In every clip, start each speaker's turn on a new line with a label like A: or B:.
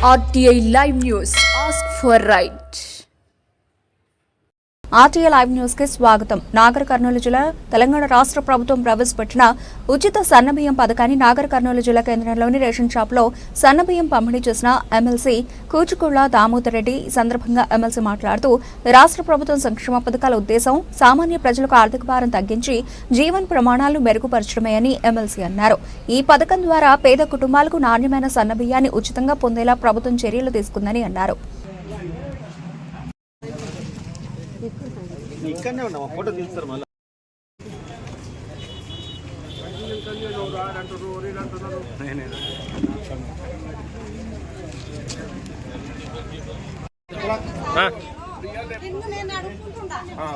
A: RTI Live News. Ask for right. RTI Live News కి స్వాగతం. నాగర్ కర్నూలు జిల్లా తెలంగాణ రాష్ట్ర ప్రభుత్వం ప్రవేశపెట్టిన ఉచిత సన్నబియ్యం పథకాన్ని నాగర్ కర్నూలు జిల్లా కేంద్రంలోని రేషన్ షాప్లో సన్నబియ్యం పంపిణీ చేసిన ఎమ్మెల్సీ కూచుకుళ్ల దామోదర్ రెడ్డి. ఈ సందర్భంగా ఎమ్మెల్సీ మాట్లాడుతూ రాష్ట్ర ప్రభుత్వం సంక్షేమ పథకాల ఉద్దేశం సామాన్య ప్రజలకు ఆర్థిక భారం తగ్గించి జీవన ప్రమాణాలను మెరుగుపరచడమే అని ఎమ్మెల్సీ అన్నారు. ఈ పథకం ద్వారా పేద కుటుంబాలకు నాణ్యమైన సన్నబియ్యాన్ని ఉచితంగా పొందేలా ప్రభుత్వం చర్యలు తీసుకుందని అన్నారు.
B: ఇక్కడనే ఉన్నాం, ఫోటో తీస్తారు మళ్ళీ.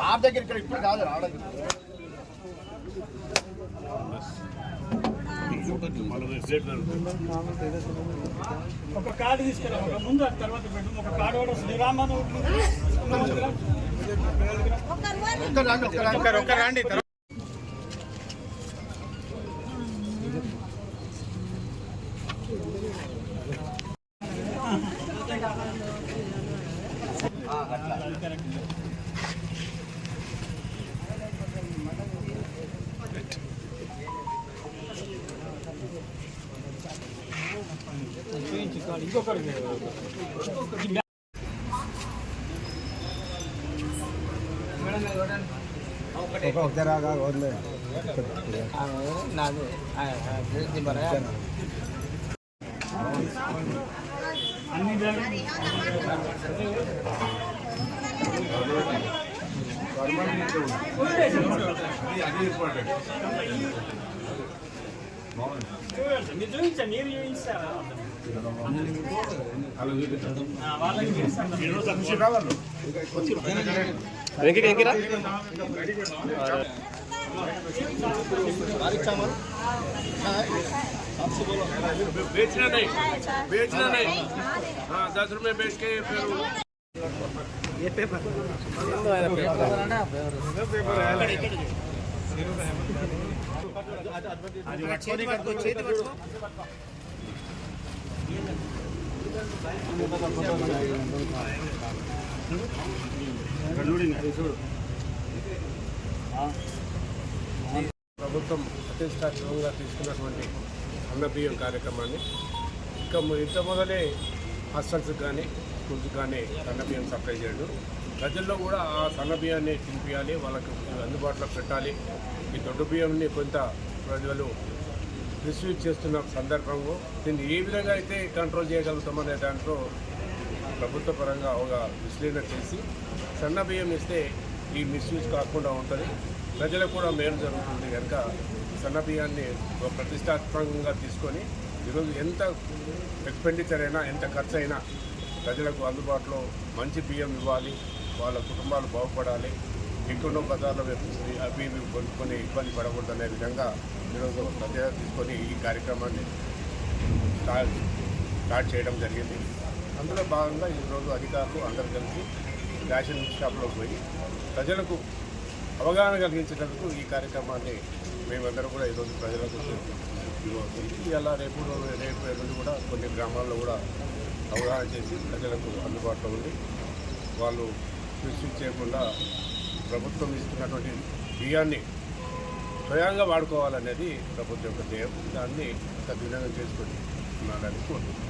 B: ఆ దగ్గర ఇక్కడ ఇప్పుడు కాదు రావడం.
C: ఒక కార్డు తీసుకురా, ఒక ముందు తర్వాత పెట్టు. ఒక కార్డు కూడా శ్రీరామను
B: రండి. ఇంకొకరు మీరు చూపించండి, మీరు చూపిస్తారా?
D: बेचना नहीं 10 रुपए बेच के फिर
B: ये पेपर
D: ప్రభుత్వం ప్రతిష్టాత్మకంగా తీసుకున్నటువంటి అన్నబియ్యం కార్యక్రమాన్ని ఇంత మొదలే హాస్టల్స్కి కానీ స్కూల్స్కి కానీ సన్నబియ్యం సప్లై చేయడం, ప్రజల్లో కూడా ఆ సన్నబియ్యాన్ని తినిపించాలి, వాళ్ళకి అందుబాటులో పెట్టాలి. ఈ దొడ్డు బియ్యంని కొంత ప్రజలు మిస్యూజ్ చేస్తున్న సందర్భంలో దీన్ని ఏ విధంగా అయితే కంట్రోల్ చేయగలుగుతామనే దాంట్లో ప్రభుత్వ పరంగా ఒక విశ్లేషణ చేసి సన్న బియ్యం ఇస్తే ఈ మిస్యూజ్ కాకుండా ఉంటుంది, ప్రజలకు కూడా మేలు జరుగుతుంది. కనుక సన్న బియ్యాన్ని ప్రతిష్టాత్మకంగా తీసుకొని ఈరోజు ఎంత ఎక్స్పెండిచర్ అయినా ఎంత ఖర్చు అయినా ప్రజలకు అందుబాటులో మంచి బియ్యం ఇవ్వాలి, వాళ్ళ కుటుంబాలు బాగుపడాలి, ఎక్కడో బజార్లో అవి ఇవి కొనుక్కొని ఇబ్బంది పడకూడదు అనే విధంగా ఈరోజు ప్రజలు తీసుకొని ఈ కార్యక్రమాన్ని స్టార్ట్ చేయడం జరిగింది. అందులో భాగంగా ఈరోజు అధికారులు అందరూ కలిసి రేషన్ షాప్లో పోయి ప్రజలకు అవగాహన కలిగించేందుకు ఈ కార్యక్రమాన్ని మేమందరం కూడా ఈరోజు ప్రజలకు ఇలా రేపు ఎల్లుండి కూడా కొన్ని గ్రామాల్లో కూడా అవగాహన చేసి ప్రజలకు అందుబాటులో ఉండి వాళ్ళు మిస్యూజ్ చేయకుండా ప్రభుత్వం ఇస్తున్నటువంటి బియ్యాన్ని స్వయంగా వాడుకోవాలనేది ప్రభుత్వం యొక్క ధ్యేయం. దాన్ని సద్వినియోగం చేసుకొని ఉన్నారని కోరుతున్నాను.